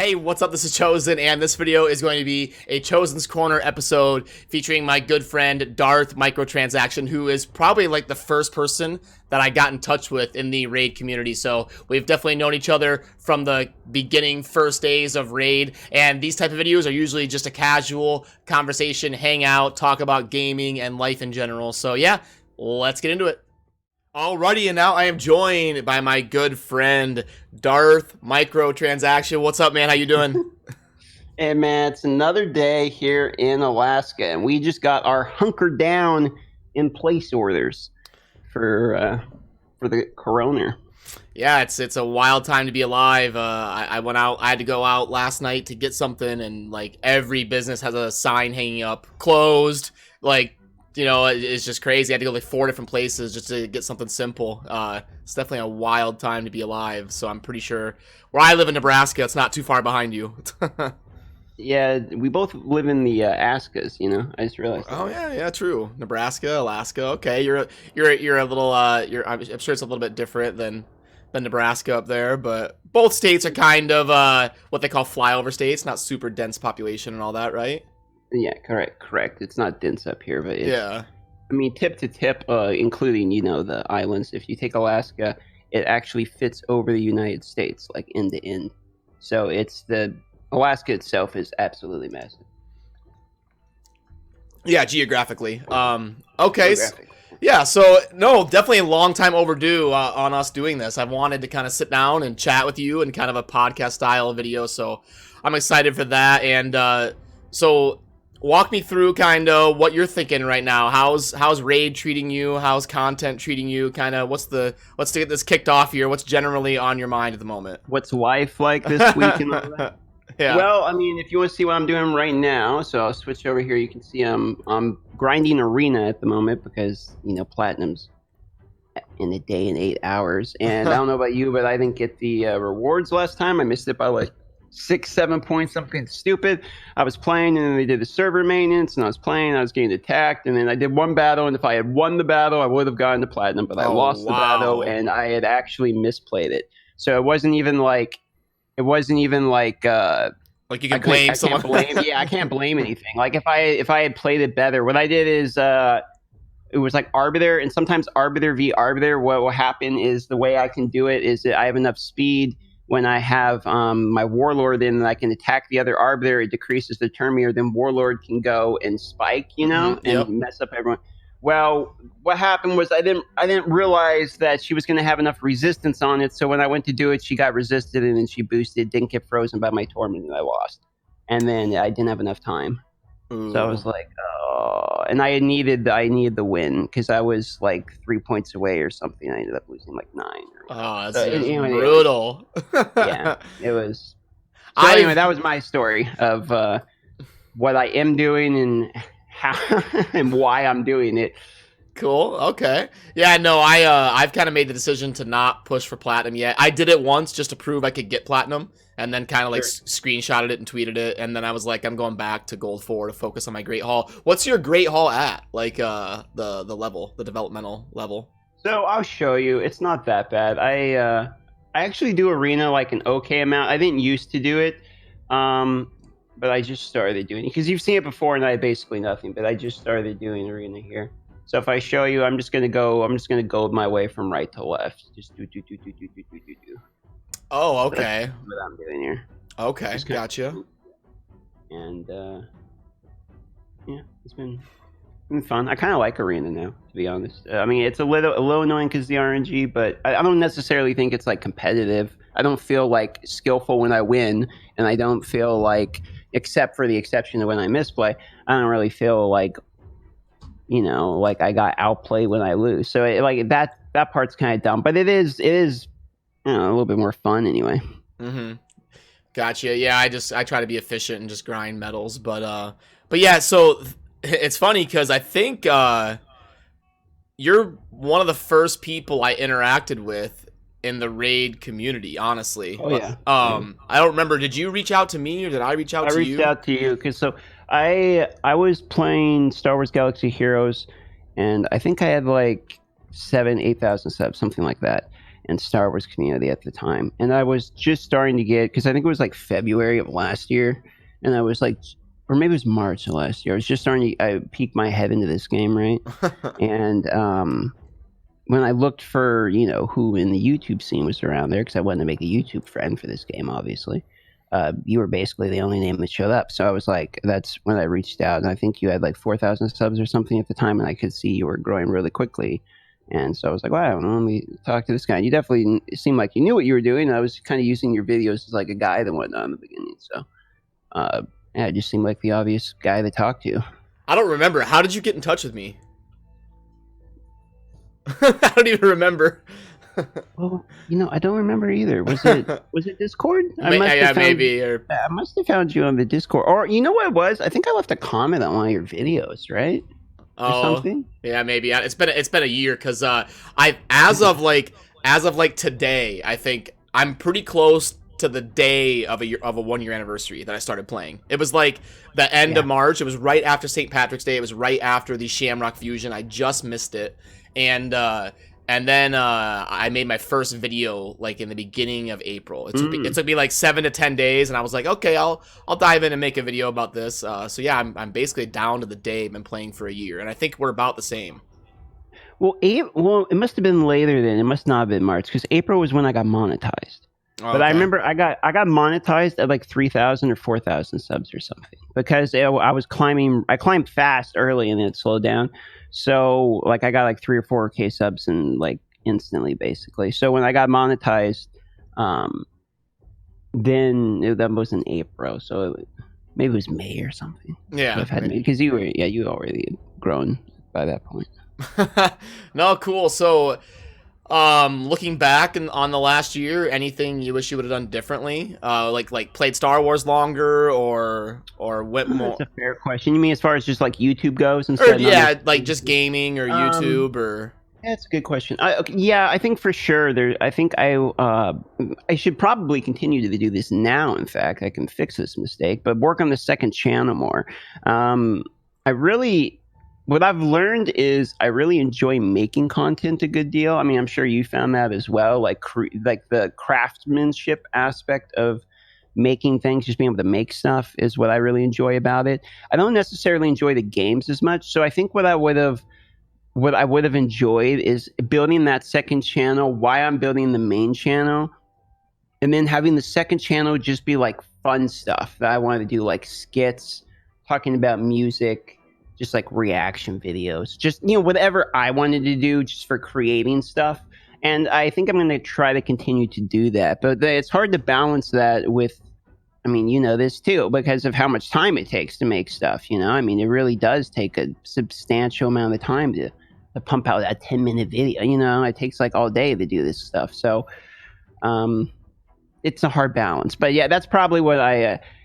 Hey, what's up? This is Chosen, and this video is going to be a Chosen's Corner episode featuring my good friend Darth Microtransaction, who is probably like the first person that I got in touch with in the Raid community. So we've definitely known each other from the beginning, first days of Raid, and these type of videos are usually just a casual conversation, hang out, talk about gaming and life in general. So yeah, let's get into it. Alrighty, and now I am joined by my good friend Darth Microtransaction. What's up, man? How you doing? Hey, man, it's another day here in Alaska, and we just got our hunkered down in place orders for the corona. Yeah, it's a wild time to be alive. I went out. I had to go out last night to get something, and like every business has a sign hanging up, closed. Like, you know, it's just crazy. I had to go like 4 different places just to get something simple. It's definitely a wild time to be alive. So I'm pretty sure where I live in Nebraska, it's not too far behind you. Yeah, we both live in the ASUS, you know. I just realized. Oh yeah, true. Nebraska, Alaska. Okay, you're a little. I'm sure it's a little bit different than Nebraska up there, but both states are kind of what they call flyover states, not super dense population and all that, right? Yeah, correct. It's not dense up here, but it's, Yeah. I mean, tip to tip, including, you know, the islands. If you take Alaska, it actually fits over the United States, like end to end. So Alaska itself is absolutely massive. Yeah, geographically. Okay. Yeah, so no, definitely a long time overdue on us doing this. I've wanted to kind of sit down and chat with you in kind of a podcast style video, so I'm excited for that. And so walk me through kind of what you're thinking right now. How's Raid treating you? How's content treating you? Kind of let's get this kicked off here. What's generally on your mind at the moment? What's life like this week and all that? Yeah. Well, I mean, if you want to see what I'm doing right now, so I'll switch over here. You can see I'm grinding arena at the moment because, you know, platinum's in a day and 8 hours. And I don't know about you, but I didn't get the rewards last time. I missed it by like 6-7 points, something stupid. I was playing, and then they did the server maintenance, and I was playing, I was getting attacked, and then I did one battle, and if I had won the battle, I would have gotten the platinum, but I lost the battle, and I had actually misplayed it. So it wasn't even like you can blame someone. I can't blame anything. Like if I had played it better, what I did is it was like Arbiter, and sometimes Arbiter v Arbiter. What will happen is the way I can do it is that I have enough speed. When I have my Warlord in and I can attack the other Arbiter, it decreases the turn meter, then Warlord can go and spike, you know, and mess up everyone. Well, what happened was I didn't realize that she was going to have enough resistance on it, so when I went to do it, she got resisted, and then she boosted, didn't get frozen by my Torment, and I lost. And then I didn't have enough time. Ooh. So I was like, oh, and I needed the win because I was like 3 points away or something. I ended up losing like 9. Oh, that's brutal. Yeah, it was. So anyway, that was my story of what I am doing and how and why I'm doing it. Cool. Okay. Yeah. No, I've kind of made the decision to not push for platinum yet. I did it once just to prove I could get platinum, and then kind of like screenshotted it and tweeted it, and then I was like, I'm going back to Gold 4 to focus on my Great Hall. What's your Great Hall at? Like the level, the developmental level. So I'll show you. It's not that bad. I actually do arena like an okay amount. I didn't used to do it, but I just started doing it because you've seen it before, and I had basically nothing. But I just started doing arena here. So if I show you, I'm just gonna go my way from right to left. Just do. Oh, okay. That's what I'm doing here. Okay, gotcha. And yeah, it's been fun. I kind of like arena now, to be honest. I mean, it's a little annoying because the RNG, but I don't necessarily think it's like competitive. I don't feel like skillful when I win, and I don't feel like, except for the exception of when I misplay, I don't really feel like, you know, like I got outplayed when I lose. So like that part's kind of dumb, but it is, you know, a little bit more fun anyway. Mm-hmm. Gotcha. Yeah, I try to be efficient and just grind medals, but yeah. So it's funny because I think you're one of the first people I interacted with in the Raid community, honestly. Oh yeah. I don't remember. Did you reach out to me or did I reach out to you? I reached out to you because I was playing Star Wars Galaxy Heroes, and I think I had like 8,000 subs, something like that. and Star Wars community at the time. And I was just starting to get, because I think it was like February of last year, and I was like, or maybe it was March of last year. I was just starting to, I peeked my head into this game, right? And when I looked for, you know, who in the YouTube scene was around there, because I wanted to make a YouTube friend for this game, obviously. You were basically the only name that showed up. So I was like, that's when I reached out. And I think you had like 4,000 subs or something at the time, and I could see you were growing really quickly. And so I was like, wow, let me talk to this guy. And you definitely seemed like you knew what you were doing. And I was kind of using your videos as like a guide and whatnot in the beginning. So yeah, it just seemed like the obvious guy to talk to. I don't remember. How did you get in touch with me? I don't even remember. Well, you know, I don't remember either. Was it Discord? Maybe. Or... I must have found you on the Discord. Or you know what it was? I think I left a comment on one of your videos, right? Or something? Yeah, maybe. It's been a year, because as of like today, I think I'm pretty close to the day of a 1 year anniversary that I started playing. It was like the end of March. It was right after St. Patrick's Day. It was right after the Shamrock Fusion. I just missed it, and then I made my first video like in the beginning of April. It took me like 7 to 10 days, and I was like, okay, I'll dive in and make a video about this. So yeah, I'm basically down to the day. I've been playing for a year, and I think we're about the same. Well, it must have been later then. It must not have been March, because April was when I got monetized. But I remember I got monetized at like 3,000 or 4,000 subs or something, because I climbed fast early and then it slowed down. So like I got like 3 or 4K subs and like instantly, basically. So when I got monetized, then that was in April. So maybe it was May or something. Yeah, because you already grown by that point. No, cool. So looking back on the last year, anything you wish you would have done differently? Like played Star Wars longer, or went more? That's a fair question. You mean as far as just like YouTube goes instead? Yeah, like just gaming or YouTube or. Yeah, that's a good question. I think for sure I think I should probably continue to do this now. In fact, I can fix this mistake, but work on the second channel more. What I've learned is I really enjoy making content a good deal. I mean, I'm sure you found that as well. Like the craftsmanship aspect of making things, just being able to make stuff, is what I really enjoy about it. I don't necessarily enjoy the games as much. So I think what I would have enjoyed is building that second channel, why I'm building the main channel, and then having the second channel just be like fun stuff that I wanted to do, like skits, talking about music, just like reaction videos, just, you know, whatever I wanted to do just for creating stuff. And I think I'm going to try to continue to do that. But it's hard to balance that with, I mean, you know this too, because of how much time it takes to make stuff, you know? I mean, it really does take a substantial amount of time to pump out that 10-minute video, you know? It takes like all day to do this stuff. So it's a hard balance. But yeah, that's probably what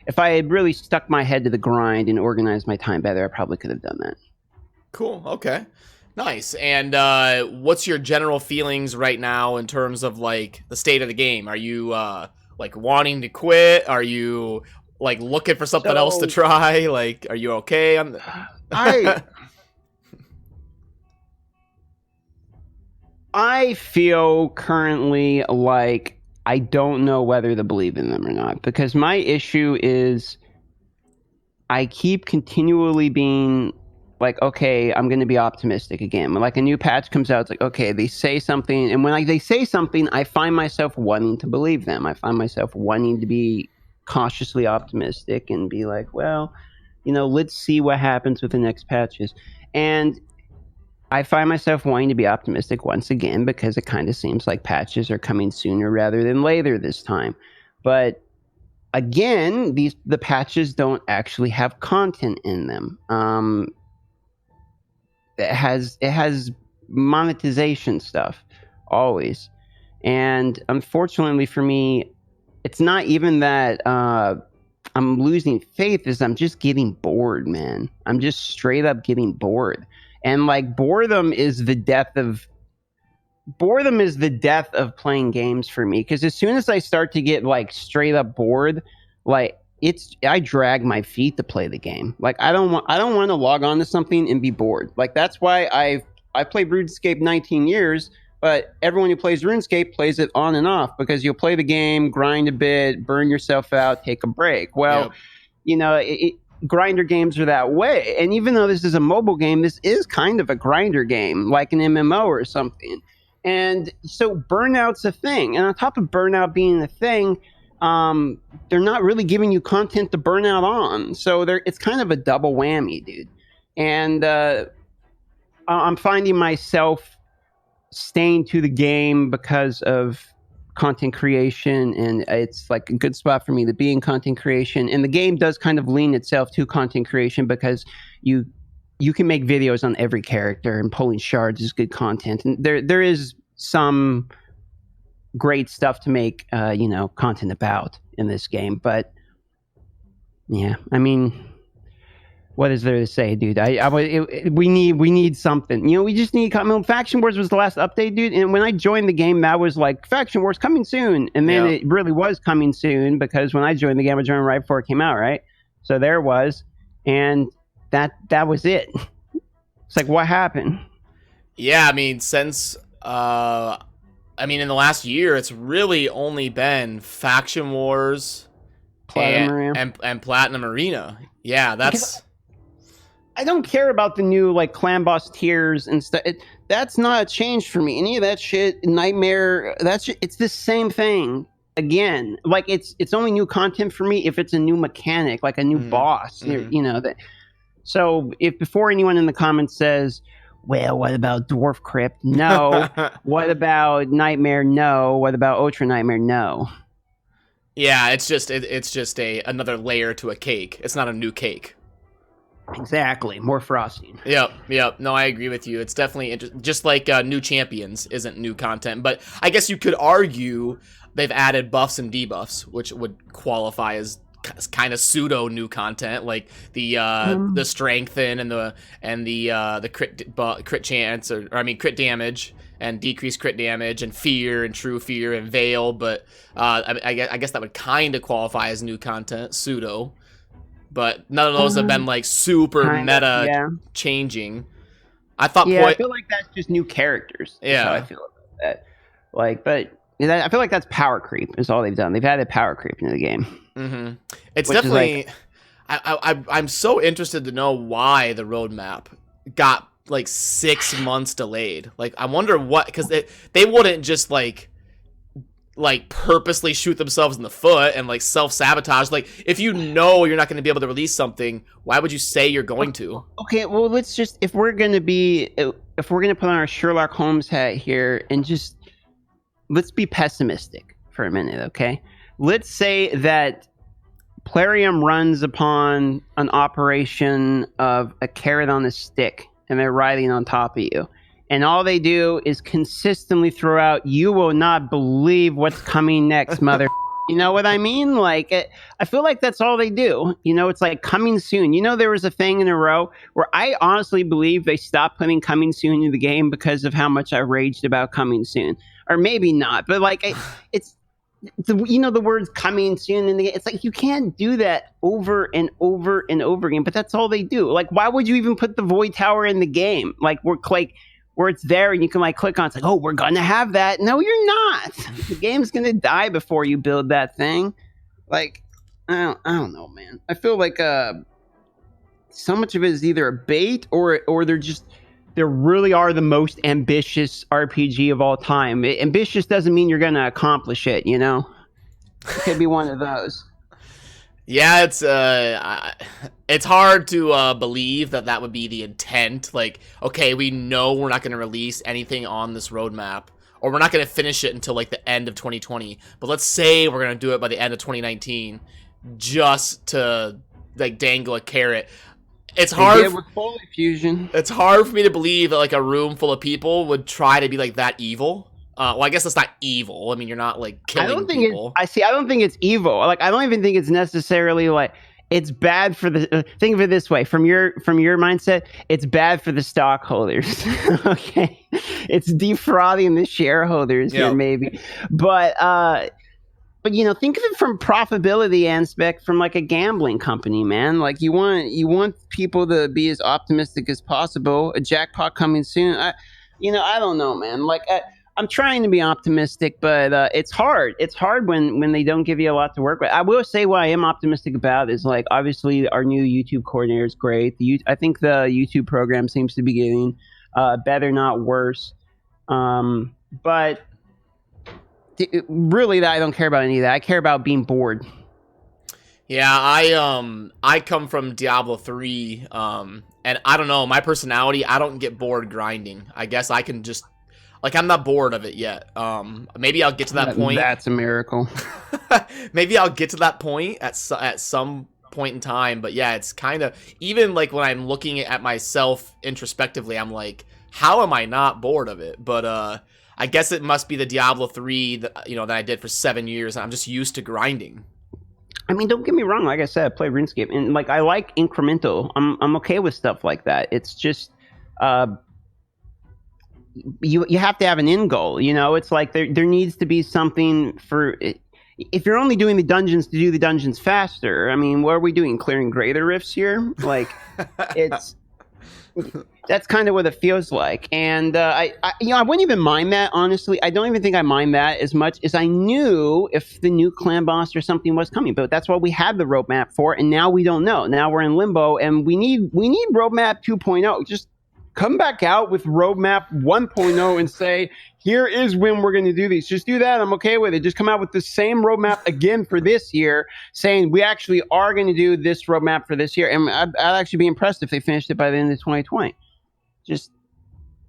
if I had really stuck my head to the grind and organized my time better, I probably could have done that. Cool. Okay. Nice. And what's your general feelings right now in terms of like the state of the game? Are you like wanting to quit? Are you like looking for something else to try? Like, are you okay? I feel currently like I don't know whether to believe in them or not, because my issue is I keep continually being like, okay, I'm going to be optimistic again. When like a new patch comes out, it's like, okay, they say something, and when they say something, I find myself wanting to believe them. I find myself wanting to be cautiously optimistic and be like, well, you know, let's see what happens with the next patches. And I find myself wanting to be optimistic once again, because it kind of seems like patches are coming sooner rather than later this time. But again, the patches don't actually have content in them. It has monetization stuff always, and unfortunately for me, it's not even that I'm losing faith. Is I'm just getting bored, man. I'm just straight up getting bored. And like boredom is the death of playing games for me, because as soon as I start to get like straight up bored, like I drag my feet to play the game. Like I don't want to log on to something and be bored. Like that's why I played RuneScape 19 years, But everyone who plays RuneScape plays it on and off because you'll play the game, grind a bit, burn yourself out, take a break. Well, grinder games are that way. And even though this is a mobile game, this is kind of a grinder game, like an MMO or something. And so burnout's a thing. And on top of burnout being a thing, they're not really giving you content to burn out on. So it's kind of a double whammy, dude. And I'm finding myself staying to the game because of content creation, and it's like a good spot for me to be in content creation. And the game does kind of lean itself to content creation because you can make videos on every character, and pulling shards is good content. And there is some great stuff to make content about in this game. But yeah, I mean, what is there to say, dude? We need something. We just need. Faction Wars was the last update, dude. And when I joined the game, that was like Faction Wars coming soon. And then it really was coming soon because when I joined the game, I joined right before it came out, right? So there it was, and that was it. It's like, what happened? Yeah, I mean, since in the last year, it's really only been Faction Wars, and Platinum Arena. Yeah, that's. I don't care about the new like clan boss tiers and stuff. That's not a change for me. Any of that shit, Nightmare, it's the same thing again. Like it's only new content for me if it's a new mechanic, like a new boss. So if before anyone in the comments says, well, what about Dwarf Crypt? No. What about Nightmare? No. What about Ultra Nightmare? No. Yeah, it's just another layer to a cake. It's not a new cake. Exactly, more frosting. Yep. No, I agree with you. It's definitely just like New Champions isn't new content, but I guess you could argue they've added buffs and debuffs, which would qualify as kind of pseudo new content, like the strengthen and the crit chance or crit damage and decreased crit damage and fear and true fear and veil. But I guess that would kind of qualify as new content, pseudo. But none of those have been like super meta changing. I thought. I feel like that's just new characters. Yeah, how I feel about that. I feel like that's power creep. Is all they've done. They've added power creep into the game. Mm-hmm. It's definitely. I'm so interested to know why the roadmap got like 6 months delayed. Like, I wonder what, because they wouldn't just like purposely shoot themselves in the foot and like self-sabotage. Like, if you know you're not going to be able to release something, why would you say you're going to? Okay, well, if we're going to put on our Sherlock Holmes hat here and just let's be pessimistic for a minute, okay? Let's say that Plarium runs upon an operation of a carrot on a stick and they're riding on top of you. And all they do is consistently throw out, you will not believe what's coming next, mother. You know what I mean? Like, I feel like that's all they do. It's like coming soon. There was a thing in a row where I honestly believe they stopped putting coming soon in the game because of how much I raged about coming soon. Or maybe not. But like, it's, the words coming soon in the game. It's like, you can't do that over and over and over again. But that's all they do. Like, why would you even put the Void Tower in the game? Like, where it's there and you can like click on it's like, oh, we're gonna have that. No, you're not. The game's gonna die before you build that thing. Like, I don't know, man. I feel like so much of it is either a bait or they really are the most ambitious RPG of all time. Ambitious doesn't mean you're gonna accomplish it, It could be one of those. Yeah, it's hard to believe that would be the intent. Like, okay, we know we're not going to release anything on this roadmap, or we're not going to finish it until like the end of 2020. But let's say we're going to do it by the end of 2019, just to like dangle a carrot. It's hard. With Foley Fusion. It's hard for me to believe that like a room full of people would try to be like that evil. Well, I guess that's not evil. I mean, you're not like killing people. I don't think it's evil. Like, I don't even think it's necessarily like it's bad for the. Think of it this way: from your mindset, it's bad for the stockholders. Okay, it's defrauding the shareholders here, maybe. But think of it from profitability aspect, from like a gambling company, man. Like, you want people to be as optimistic as possible. A jackpot coming soon. I don't know, man. Like, I'm trying to be optimistic, but it's hard. It's hard when they don't give you a lot to work with. I will say what I am optimistic about is like obviously our new YouTube coordinator is great. I think the YouTube program seems to be getting better, not worse. But really, I don't care about any of that. I care about being bored. Yeah, I come from Diablo 3, and I don't know, my personality, I don't get bored grinding. I guess I can just, like, I'm not bored of it yet. Maybe I'll get to that point. That's a miracle. Maybe I'll get to that point at some point in time, but yeah, it's kind of, even like when I'm looking at myself introspectively, I'm like, how am I not bored of it? But I guess it must be the Diablo 3 that, that I did for 7 years, and I'm just used to grinding. I mean, don't get me wrong. Like I said, I play RuneScape, and like I like incremental. I'm okay with stuff like that. It's just you have to have an end goal. It's like there needs to be something for. If you're only doing the dungeons to do the dungeons faster, I mean, what are we doing? Clearing greater rifts here? Like, that's kind of what it feels like. And I wouldn't even mind that, honestly. I don't even think I mind that as much as I knew if the new clan boss or something was coming. But that's what we had the roadmap for, and now we don't know. Now we're in limbo, and we need roadmap 2.0. Just come back out with roadmap 1.0 and say, here is when we're going to do these. Just do that. I'm okay with it. Just come out with the same roadmap again for this year, saying we actually are going to do this roadmap for this year. And I'd actually be impressed if they finished it by the end of 2020.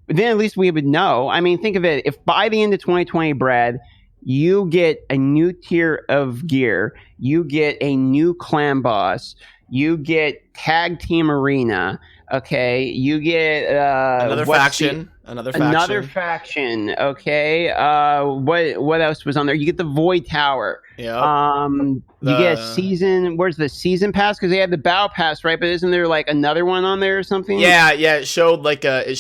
Then at least we would know. I mean, think of it. If by the end of 2020, Brad, you get a new tier of gear, you get a new clan boss, you get tag team arena, okay, you get another faction. Okay, what else was on there? You get the Void Tower. Yeah. You get season. Where's the season pass? Because they had the battle pass, right? But isn't there like another one on there or something? Yeah. It showed like a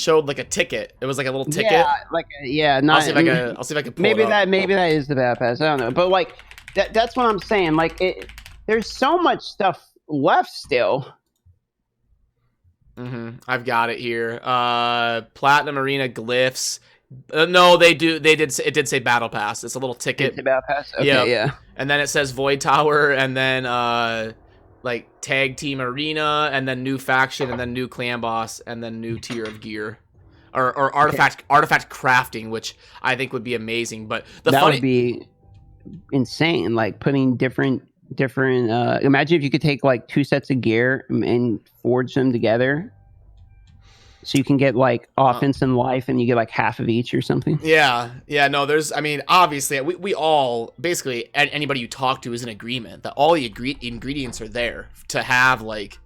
ticket. It was like a little ticket. Yeah, Not. I'll see if I can pull maybe it up. Maybe that is the battle pass. I don't know, but like that's what I'm saying. Like there's so much stuff left still. I've got it here. Platinum Arena glyphs. No, they do. It did say Battle Pass. It's a little ticket. It's a Battle Pass. Okay, yeah. And then it says Void Tower, and then like Tag Team Arena, and then new faction, and then new clan boss, and then new tier of gear, or artifact crafting, which I think would be amazing. But that would be insane. Like putting different. Imagine if you could take like 2 sets of gear and forge them together, so you can get like offense and life, and you get like half of each or something. Yeah. No, I mean, obviously, we all, basically, anybody you talk to is in agreement that all the ingredients are there to have like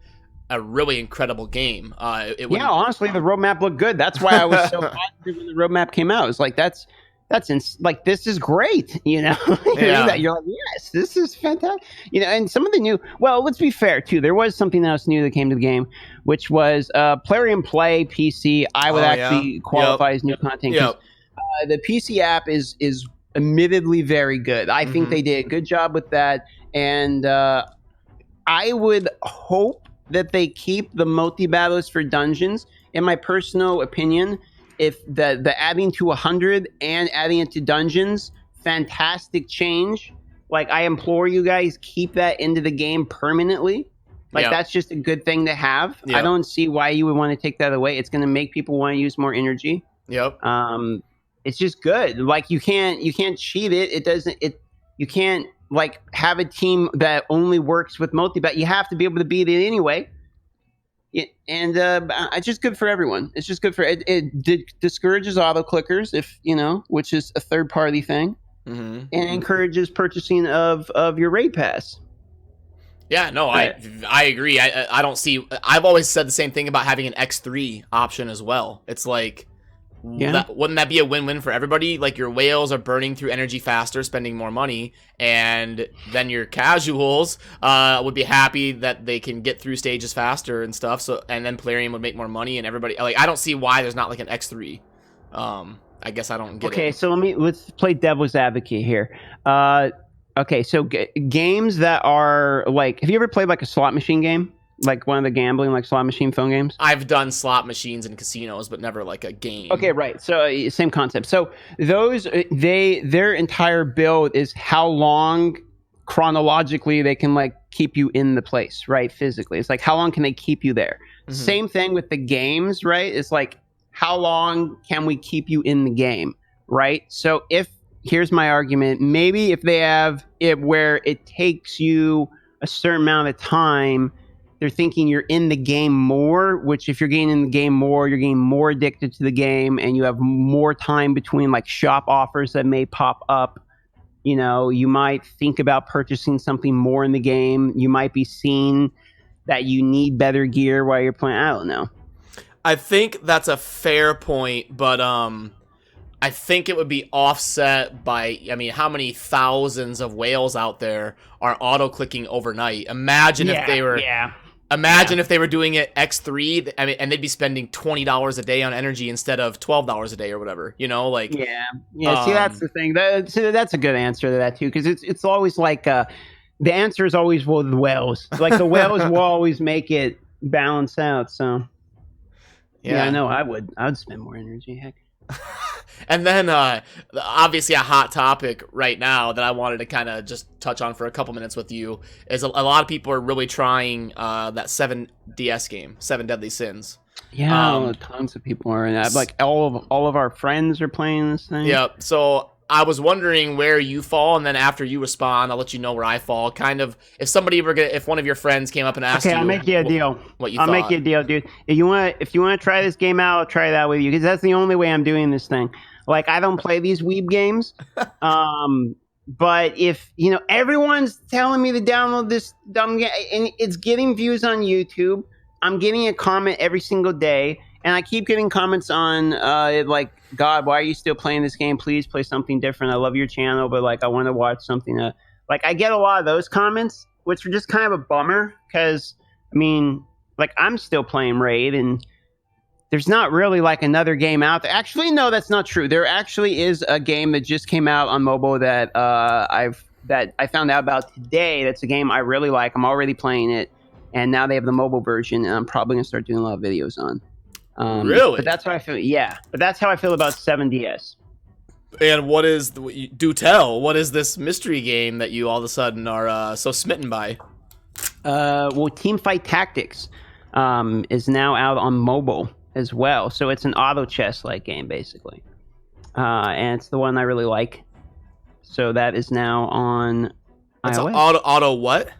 a really incredible game. Honestly, the roadmap looked good. That's why I was so positive when the roadmap came out. It's like like this is great, Yeah. That you're like, yes, this is fantastic, and some of the new. Well, let's be fair too. There was something else new that came to the game, which was PlariumPlay PC. I would actually qualify as new content. The PC app is admittedly very good. I think they did a good job with that, and I would hope that they keep the multi battles for dungeons. In my personal opinion, if the adding to 100 and adding it to dungeons, fantastic change. Like, I implore you guys, keep that into the game permanently. Like, that's just a good thing to have. Yep. I don't see why you would want to take that away. It's going to make people want to use more energy. Yep. It's just good. Like, you can't cheat it. You can't like have a team that only works with multi-bat. You have to be able to beat it anyway. And it's just good for everyone. It's just good for it discourages auto clickers, which is a third party thing, and encourages purchasing of your raid pass. Yeah, no, I agree. I don't see. I've always said the same thing about having an X3 option as well. It's like, wouldn't that be a win-win for everybody? Like, your whales are burning through energy faster, spending more money, and then your casuals would be happy that they can get through stages faster and stuff. So, and then Plarium would make more money, and everybody, like, I don't see why there's not like an X3. I guess I don't get it. Okay, so let's play devil's advocate here. Okay, so games that are like, have you ever played like a slot machine game? Like one of the gambling, like slot machine phone games? I've done slot machines in casinos, but never like a game. Okay, right. So same concept. So those their entire build is how long chronologically they can like keep you in the place, right? Physically, it's like how long can they keep you there? Mm-hmm. Same thing with the games, right? It's like how long can we keep you in the game, right? So here's my argument, maybe if they have it where it takes you a certain amount of time, they're thinking you're in the game more, which if you're getting in the game more, you're getting more addicted to the game and you have more time between like shop offers that may pop up. You know, you might think about purchasing something more in the game. You might be seeing that you need better gear while you're playing. I don't know. I think that's a fair point, but I think it would be offset by, I mean, how many thousands of whales out there are auto-clicking overnight? Imagine if they were... Imagine if they were doing it X3, I mean, and they'd be spending $20 a day on energy instead of $12 a day or whatever, you know, like. Yeah. See, that's the thing. That's a good answer to that too, because it's always like the answer is always with the whales. Like the whales will always make it balance out. So. Yeah, I know. I would spend more energy. Heck. And then, obviously, a hot topic right now that I wanted to kind of just touch on for a couple minutes with you is a lot of people are really trying that 7DS game, 7 Deadly Sins. Yeah, tons of people are in that. Like all of our friends are playing this thing. Yeah, so I was wondering where you fall, and then after you respond, I'll let you know where I fall. Kind of, if one of your friends came up and asked you, I'll make you a deal. What you thought. I'll make you a deal, dude. If you want to try this game out, I'll try that with you because that's the only way I'm doing this thing. Like I don't play these weeb games, but if everyone's telling me to download this dumb game, and it's getting views on YouTube, I'm getting a comment every single day. And I keep getting comments on like, God, why are you still playing this game? Please play something different. I love your channel, but like I want to watch something. Like I get a lot of those comments, which are just kind of a bummer because, I mean, like I'm still playing Raid and there's not really like another game out there. Actually, no, that's not true. There actually is a game that just came out on mobile that I found out about today. That's a game I really like. I'm already playing it. And now they have the mobile version and I'm probably going to start doing a lot of videos on. Really? But that's how I feel. Yeah, but that's how I feel about 7DS. And what is what is this mystery game that you all of a sudden are so smitten by? Well, Teamfight Tactics is now out on mobile as well. So it's an auto chess like game basically, and it's the one I really like. So that is now on iOS. An auto what?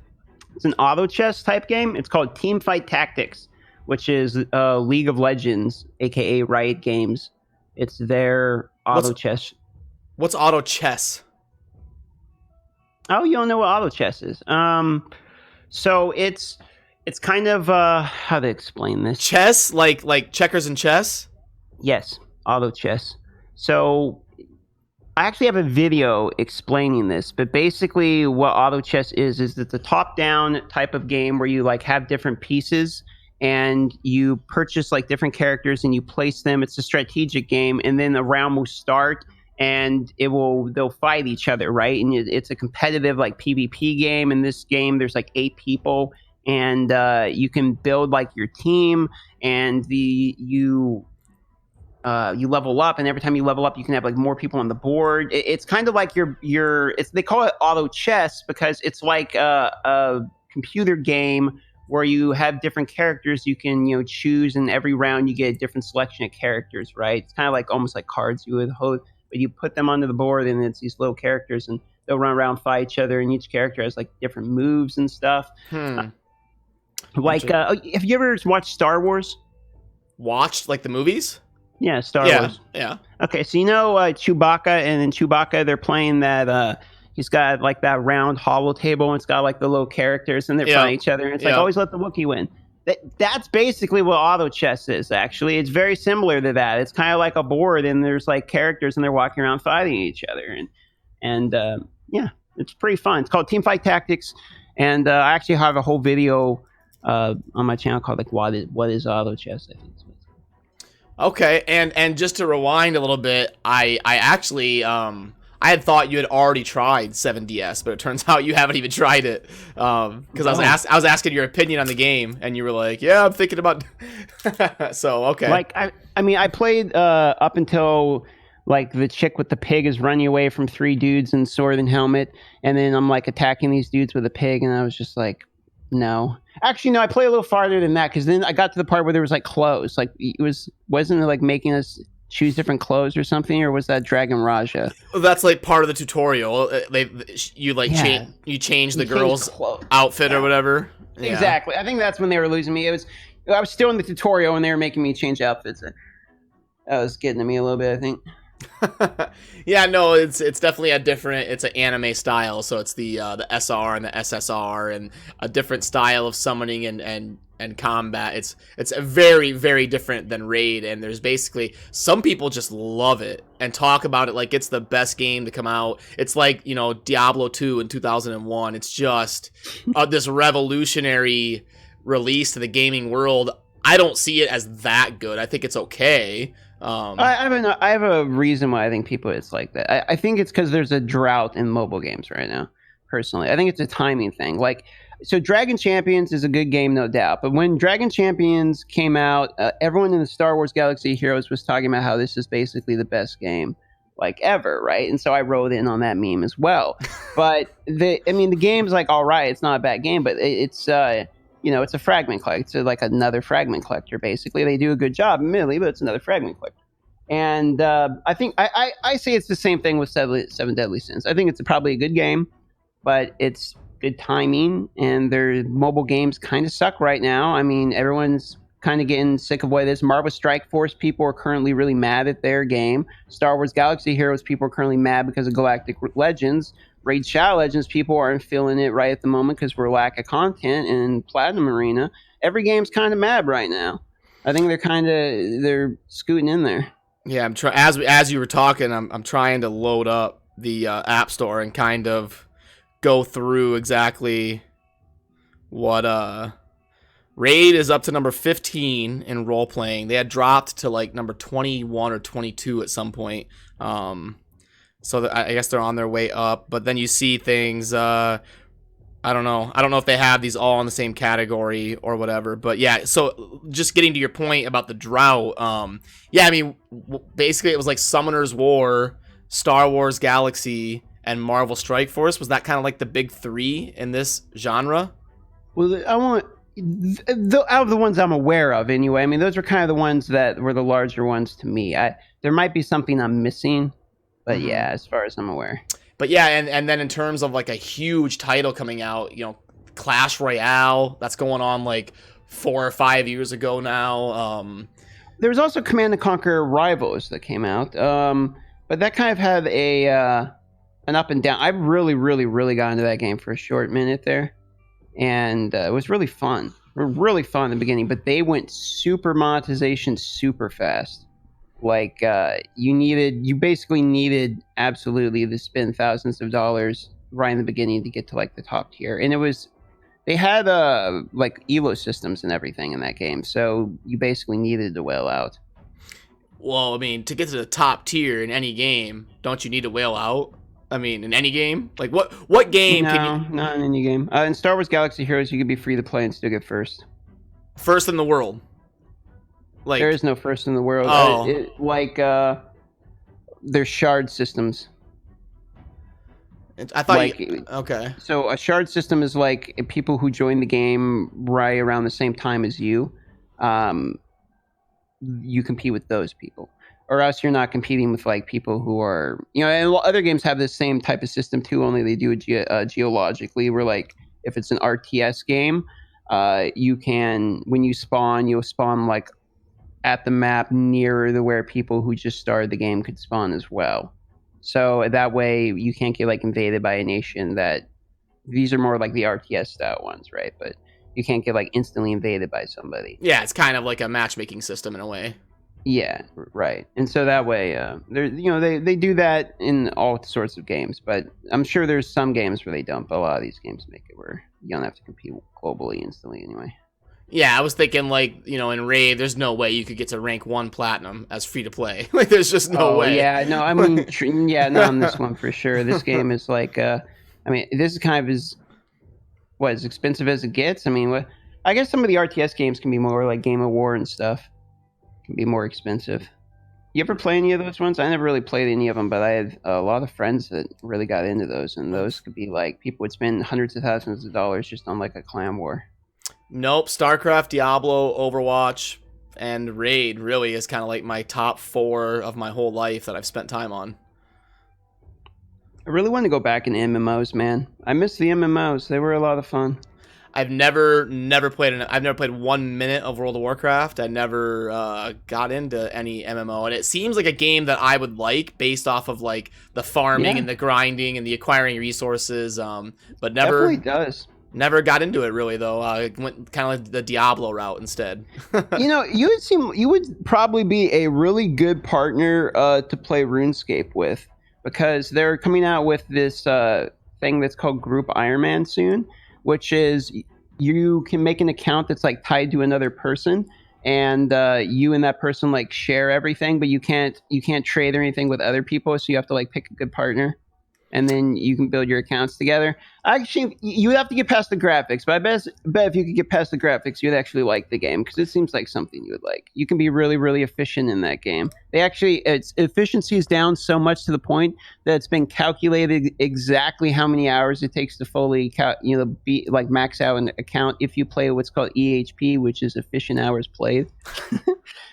It's an auto chess type game. It's called Teamfight Tactics, which is League of Legends, aka Riot Games. It's their auto chess. What's auto chess? Oh, you don't know what auto chess is? So it's kind of how to explain this. Chess, like checkers and chess? Yes, auto chess. So I actually have a video explaining this, but basically what auto chess is it's a top-down type of game where you like have different pieces and you purchase like different characters and you place them. It's a strategic game, and then a round will start and they'll fight each other, right? And it's a competitive like PvP game. In this game, there's like 8 people, and you can build like your team, and you level up, and every time you level up, you can have like more people on the board. It's kind of like they call it auto chess because it's like a computer game where you have different characters you can choose, and every round you get a different selection of characters, right? It's kind of like almost like cards you would hold, but you put them onto the board, and it's these little characters, and they'll run around, fight each other, and each character has like different moves and stuff. Have you ever watched Star Wars? Watched like the movies? Yeah, Star Wars. Yeah. Okay, so Chewbacca, and in Chewbacca they're playing that he's got like that round hollow table, and it's got like the little characters, and they're fighting each other, and it's like always let the Wookiee win. That's basically what auto chess is, actually. It's very similar to that. It's kind of like a board, and there's like characters, and they're walking around fighting each other, and it's pretty fun. It's called Teamfight Tactics, and I actually have a whole video on my channel called like what is auto chess, I think. Okay, and just to rewind a little bit, I actually I I had thought you had already tried 7DS, but it turns out you haven't even tried it. Because I was asking your opinion on the game, and you were like, "Yeah, I'm thinking about." So okay. Like I mean, I played up until like the chick with the pig is running away from 3 dudes in sword and helmet, and then I'm like attacking these dudes with a pig, and I was just like, no. Actually, no. I played a little farther than that because then I got to the part where there was like clothes. Like wasn't it like making us choose different clothes or something, or was that Dragon Raja? That's like part of the tutorial. You change the girl's outfit or whatever. Yeah. Exactly. I think that's when they were losing me. I was still in the tutorial and they were making me change outfits. That was getting to me a little bit, I think. Yeah, no, it's definitely it's an anime style, so it's the SR and the SSR and a different style of summoning and combat. It's a very, very different than Raid, and there's basically some people just love it and talk about it like it's the best game to come out. It's like, Diablo 2 in 2001. It's just this revolutionary release to the gaming world. I don't see it as that good. I think it's okay. I have a reason why I think it's like that. I think it's because there's a drought in mobile games right now. Personally, I think it's a timing thing. Like, so Dragon Champions is a good game, no doubt. But when Dragon Champions came out, everyone in the Star Wars Galaxy of Heroes was talking about how this is basically the best game like ever, right? And so I wrote in on that meme as well. But the game's like all right. It's not a bad game, but it's it's a fragment collector. It's like another fragment collector, basically. They do a good job, admittedly, but it's another fragment collector. And I think I say it's the same thing with Seven Deadly Sins. I think it's probably a good game, but it's good timing, and their mobile games kind of suck right now. I mean, everyone's kind of getting sick of what it is. Marvel Strike Force people are currently really mad at their game. Star Wars Galaxy Heroes people are currently mad because of Galactic Legends. Raid Shadow Legends people aren't feeling it right at the moment because we're lack of content in Platinum Arena. Every game's kind of mad right now. I think they're scooting in there. Yeah, I'm trying. As you were talking, I'm trying to load up the App Store and kind of go through exactly what Raid is up to number 15 in role playing. They had dropped to like number 21 or 22 at some point. So I guess they're on their way up. But then you see things. I don't know. I don't know if they have these all in the same category or whatever. But yeah, so just getting to your point about the drought. Yeah, I mean, basically it was like Summoner's War, Star Wars Galaxy, and Marvel Strike Force. Was that kind of like the big 3 in this genre? Well, out of the ones I'm aware of anyway. I mean, those were kind of the ones that were the larger ones to me. There might be something I'm missing, but yeah, as far as I'm aware. But yeah, and then in terms of like a huge title coming out, Clash Royale, that's going on like 4 or 5 years ago now. There was also Command & Conquer Rivals that came out, but that kind of had an up and down. I really, really, really got into that game for a short minute there, and it was really fun. Really fun in the beginning, but they went super monetization super fast. Like you basically needed absolutely to spend thousands of dollars right in the beginning to get to like the top tier, and they had like elo systems and everything in that game, so you basically needed to whale out. Well, I mean, to get to the top tier in any game, don't you need to whale out? I mean, in any game, like what game? No, not in any game. In Star Wars Galaxy Heroes, you could be free to play and still get first in the world. Like, there is no first in the world. Oh. There's shard systems. I thought okay. So a shard system is like people who join the game right around the same time as you. You compete with those people, or else you're not competing with like people who are, and other games have the same type of system too, only they do it geologically, where like if it's an RTS game, you can, when you spawn, you'll spawn like at the map nearer to where people who just started the game could spawn as well. So that way you can't get like invaded by a nation that, these are more like the RTS style ones, right? But you can't get like instantly invaded by somebody. Yeah, it's kind of like a matchmaking system in a way. Yeah, right. And so that way, they do that in all sorts of games, but I'm sure there's some games where they don't. But a lot of these games make it where you don't have to compete globally instantly anyway. Yeah, I was thinking like, in Raid, there's no way you could get to rank 1 platinum as free to play. Like, there's just no way. Yeah, no, I mean, yeah, not on this one for sure. This game is like, I mean, this is kind of as expensive as it gets. I mean, I guess some of the RTS games can be more like Game of War and stuff. Can be more expensive. You ever play any of those ones? I never really played any of them, but I had a lot of friends that really got into those, and those could be like people would spend hundreds of thousands of dollars just on like a clan war. Nope, StarCraft, Diablo, Overwatch, and Raid really is kind of like my top 4 of my whole life that I've spent time on. I really want to go back in MMOs, man. I miss the MMOs. They were a lot of fun. I've never played 1 minute of World of Warcraft. I never got into any MMO, and it seems like a game that I would like based off of like the farming and the grinding and the acquiring resources. But never definitely does. Never got into it really though. Went kind of like the Diablo route instead. You would probably be a really good partner to play RuneScape with, because they're coming out with this thing that's called Group Ironman soon, which is you can make an account that's like tied to another person, and you and that person like share everything, but you can't trade or anything with other people, so you have to like pick a good partner, and then you can build your accounts together. Actually, you would have to get past the graphics, but I bet if you could get past the graphics, you'd actually like the game, because it seems like something you would like. You can be really, really efficient in that game. Its efficiency is down so much to the point that it's been calculated exactly how many hours it takes to fully, max out an account if you play what's called EHP, which is efficient hours played.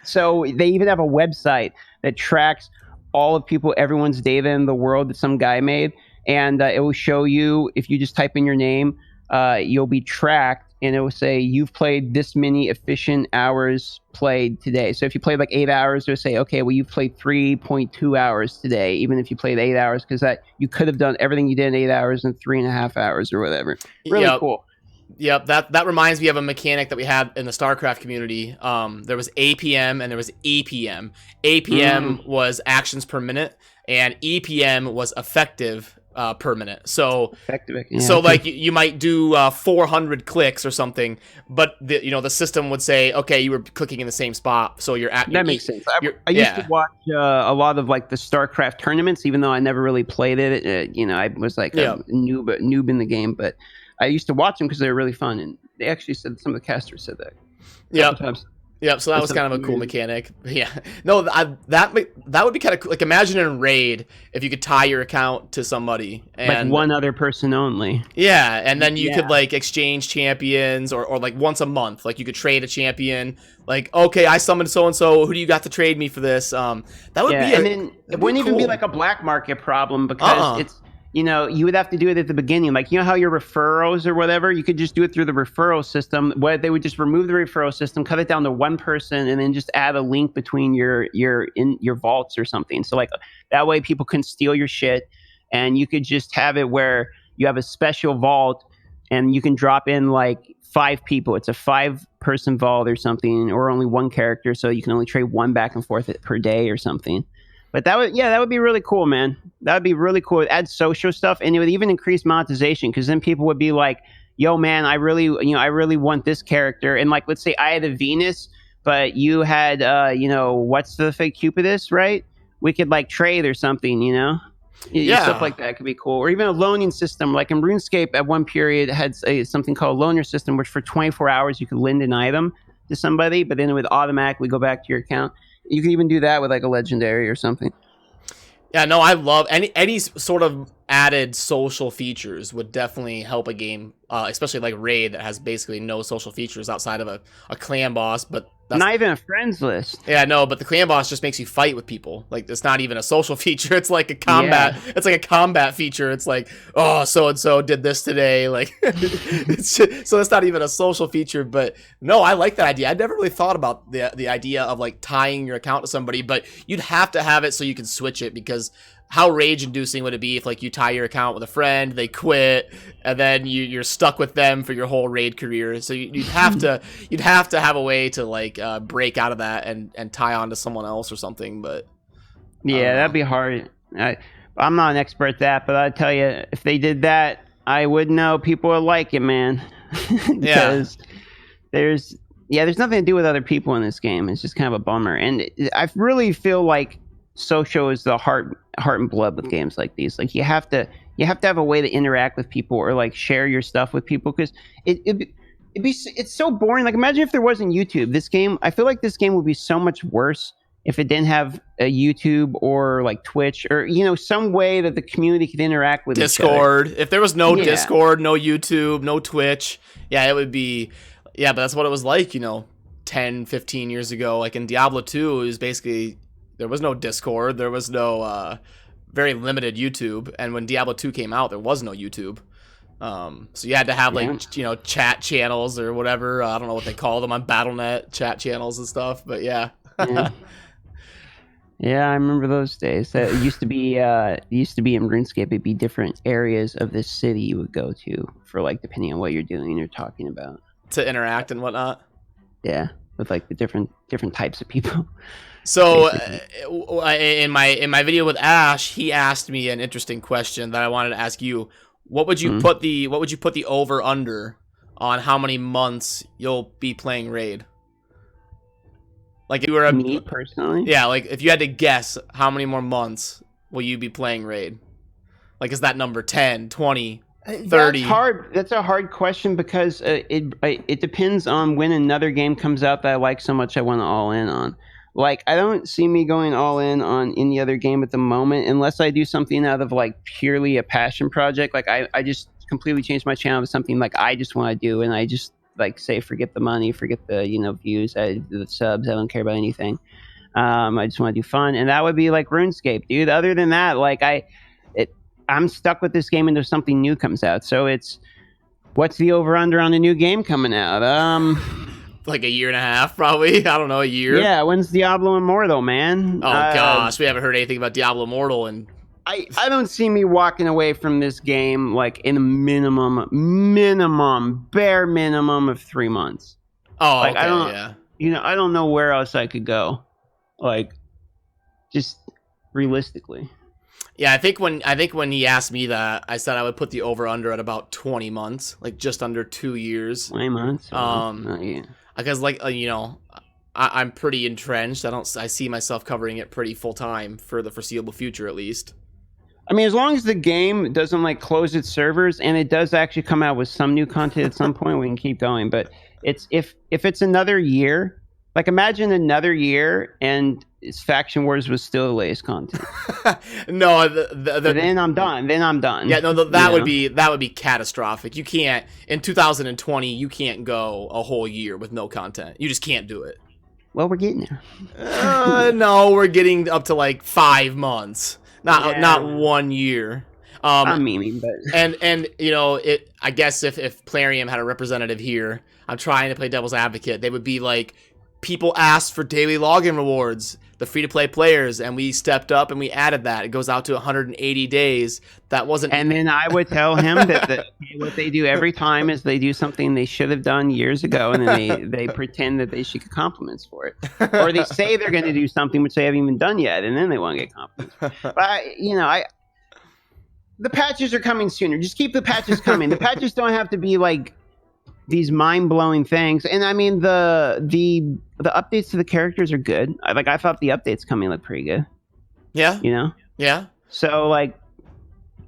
So they even have a website that tracks all of everyone's data in the world that some guy made, and it will show you, if you just type in your name, you'll be tracked, and it will say you've played this many efficient hours played today. So if you played like 8 hours, it'll say, okay, well, you've played 3.2 hours today, even if you played 8 hours, because that you could have done everything you did in 8 hours in 3.5 hours or whatever. Really cool. Yep, that reminds me of a mechanic that we had in the StarCraft community. There was APM and there was EPM. APM was actions per minute, and EPM was effective per minute. So like you might do 400 clicks or something, but the system would say, okay, you were clicking in the same spot, so you're at. That makes sense. I used to watch a lot of like the StarCraft tournaments, even though I never really played it. I was like a noob in the game, but I used to watch them because they were really fun, and they actually said, some of the casters said that. Yep. So that was kind of a cool mechanic. Yeah. No, that would be kind of cool. Like, imagine in Raid if you could tie your account to somebody, and like one other person only. Yeah, and then you could like exchange champions, or like once a month, like you could trade a champion. Like, okay, I summoned so and so. Who do you got to trade me for this? That would be. And then it wouldn't even be like a black market problem, because it's. You would have to do it at the beginning. Like, how your referrals or whatever, you could just do it through the referral system. What they would just remove the referral system, cut it down to one person, and then just add a link between your vaults or something. So like that way people couldn't steal your shit, and you could just have it where you have a special vault and you can drop in like 5 people. It's a 5-person vault or something, or only one character, so you can only trade one back and forth per day or something. But that would be really cool, man. That would be really cool. It'd add social stuff, and it would even increase monetization, because then people would be like, yo, man, I really want this character. And like, let's say I had a Venus, but you had, what's the fake Cupidus, right? We could like trade or something, Stuff like that could be cool. Or even a loaning system. Like in RuneScape, at one period, had something called a loaner system, which for 24 hours you could lend an item to somebody, but then it would automatically go back to your account. You can even do that with like a legendary or something. Yeah, no, I love any sort of added social features would definitely help a game, especially like Raid that has basically no social features outside of a clan boss, but that's not even a friends list. Yeah, no, but the clan boss just makes you fight with people. Like, it's not even a social feature. It's like a combat. Yeah. It's like a combat feature. It's like, oh, so and so did this today. Like, so it's not even a social feature. But no, I like that idea. I never really thought about the idea of like tying your account to somebody, but you'd have to have it so you can switch it, because how rage-inducing would it be if like you tie your account with a friend, they quit, and then you're stuck with them for your whole Raid career? So you'd have to have a way to like break out of that and tie on to someone else or something. But yeah, that'd be hard. I'm not an expert at that, but I tell you, if they did that, I would know people would like it, man. Because there's Yeah, there's nothing to do with other people in this game. It's just kind of a bummer. And I really feel like social is the heart and blood with games like these. Like you have to have a way to interact with people or like share your stuff with people, because it's so boring. Like imagine if there wasn't YouTube. This game, I feel like this game would be so much worse if it didn't have a YouTube or like Twitch or some way that the community could interact with Discord. each other. If there was no Discord, no YouTube, no Twitch, yeah, it would be. Yeah, but that's what it was like, 10, 15 years ago. Like in Diablo 2, it was basically, there was no Discord, there was no very limited YouTube, and when Diablo 2 came out, there was no YouTube. So you had to have chat channels or whatever. I don't know what they call them on Battle.net, chat channels and stuff, but yeah. Yeah, I remember those days. It used to be in RuneScape. It'd be different areas of the city you would go to for like depending on what you're doing and you're talking about. To interact and whatnot. Yeah, with like the different types of people. So in my video with Ash, he asked me an interesting question that I wanted to ask you. What would you put the over under on how many months you'll be playing Raid? Like if you were me personally? Yeah, like if you had to guess how many more months will you be playing Raid? Like is that number 10, 20, 30? That's hard. That's a hard question because it depends on when another game comes out that I like so much I want to all in on. Like I don't see me going all in on any other game at the moment unless I do something out of like purely a passion project. Like I just completely changed my channel to something like I just want to do, and I just like say forget the money, forget the views, the subs. I don't care about anything. I just want to do fun, and that would be like RuneScape, dude. Other than that, like I'm stuck with this game until something new comes out. So it's what's the over under on a new game coming out? Like a year and a half, probably. I don't know, a year. Yeah, when's Diablo Immortal, man? Oh gosh, we haven't heard anything about Diablo Immortal, and I don't see me walking away from this game like in a bare minimum of 3 months. Oh, like, okay, yeah. I don't know where else I could go. Like, just realistically. Yeah, I think when he asked me that, I said I would put the over under at about 20 months, like just under 2 years. 20 months. Yeah. Because I'm pretty entrenched. I see myself covering it pretty full time for the foreseeable future, at least. I mean, as long as the game doesn't like close its servers and it does actually come out with some new content at some point, we can keep going. But it's if it's another year, like imagine another year and it's Faction Wars was still the latest content. No, then I'm done. Yeah, no, that would be catastrophic. You can't in 2020. You can't go a whole year with no content. You just can't do it. Well, we're getting there. No, we're getting up to like 5 months. Not 1 year. I'm memeing, but and I guess if Plarium had a representative here, I'm trying to play devil's advocate. They would be like, people asked for daily login rewards, the free-to-play players, and we stepped up and we added that. It goes out to 180 days. That wasn't. And then I would tell him that what they do every time is they do something they should have done years ago, and then they pretend that they should get compliments for it, or they say they're going to do something which they haven't even done yet, and then they want to get compliments. But the patches are coming sooner. Just keep the patches coming. The patches don't have to be like these mind-blowing things, and I mean the updates to the characters are good. I thought the updates coming looked pretty good. Yeah. Yeah. So like,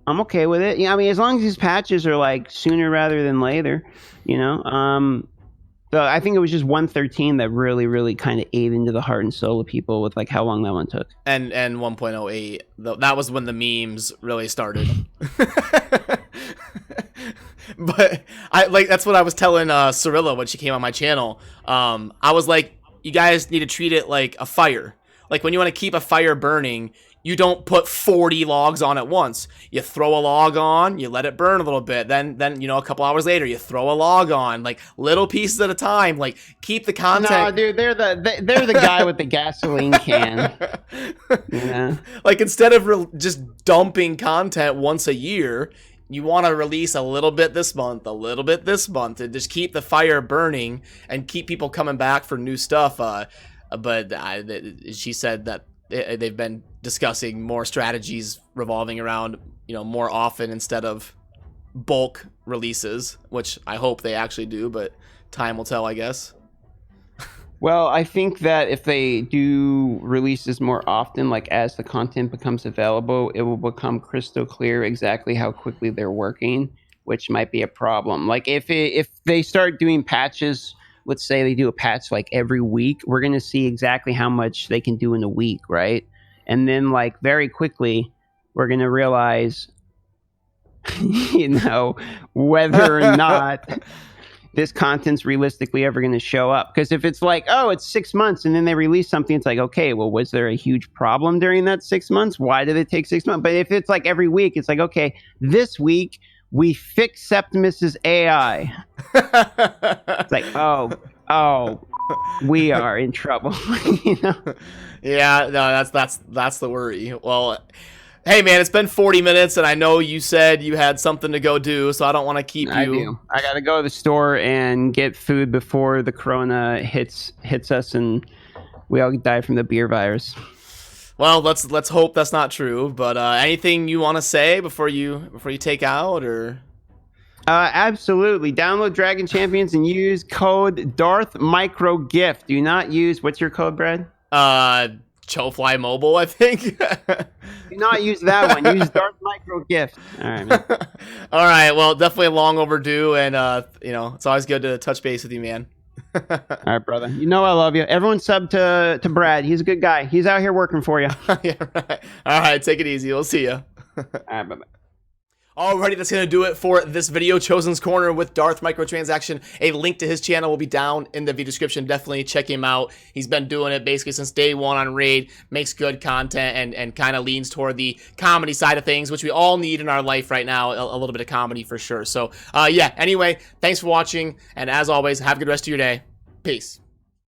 I'm okay with it. I mean, as long as these patches are like sooner rather than later, So I think it was just 1.13 that really, really kind of ate into the heart and soul of people with like how long that one took. And 1.08, that was when the memes really started. But that's what I was telling Cirilla when she came on my channel. I was like, you guys need to treat it like a fire. Like when you want to keep a fire burning, you don't put 40 logs on at once. You throw a log on, you let it burn a little bit. Then a couple hours later, you throw a log on, like little pieces at a time. Like keep the content. No, dude, they're the guy with the gasoline can. Yeah. Like instead of just dumping content once a year, you want to release a little bit this month, a little bit this month, and just keep the fire burning and keep people coming back for new stuff. But she said that they've been discussing more strategies revolving around, more often instead of bulk releases, which I hope they actually do, but time will tell, I guess. Well, I think that if they do releases more often, like as the content becomes available, it will become crystal clear exactly how quickly they're working, which might be a problem. Like if they start doing patches, let's say they do a patch like every week, we're going to see exactly how much they can do in a week, right? And then like very quickly, we're going to realize, you know, whether or not this content's realistically ever going to show up. Because if it's like, oh, it's 6 months and then they release something, it's like, okay, well, was there a huge problem during that 6 months? Why did it take 6 months? But if it's like every week, it's like, okay, this week we fixed Septimus's AI. It's like, oh, we are in trouble. You know? Yeah, no, that's the worry. Well, hey man, it's been 40 minutes, and I know you said you had something to go do, so I don't want to keep you. I gotta go to the store and get food before the corona hits us, and we all die from the beer virus. Well, let's hope that's not true. But anything you want to say before you take out, or? Absolutely. Download Dragon Champions and use code Darth Micro Gift. Do not use, what's your code, Brad? Chofly Mobile, I think. Do not use that one. Use Darth Micro Gift. All right, man. All right. Well, definitely long overdue, and you know, it's always good to touch base with you, man. All right, brother. You know I love you. Everyone sub to Brad. He's a good guy. He's out here working for you. Yeah, right. All right. Take it easy. We'll see you. All right, bye-bye. Alrighty, that's going to do it for this video. Chosen's Corner with Darth Microtransaction. A link to his channel will be down in the video description. Definitely check him out. He's been doing it basically since day one on Raid. Makes good content and kind of leans toward the comedy side of things, which we all need in our life right now. A little bit of comedy for sure. So, yeah, anyway, thanks for watching. And as always, have a good rest of your day. Peace.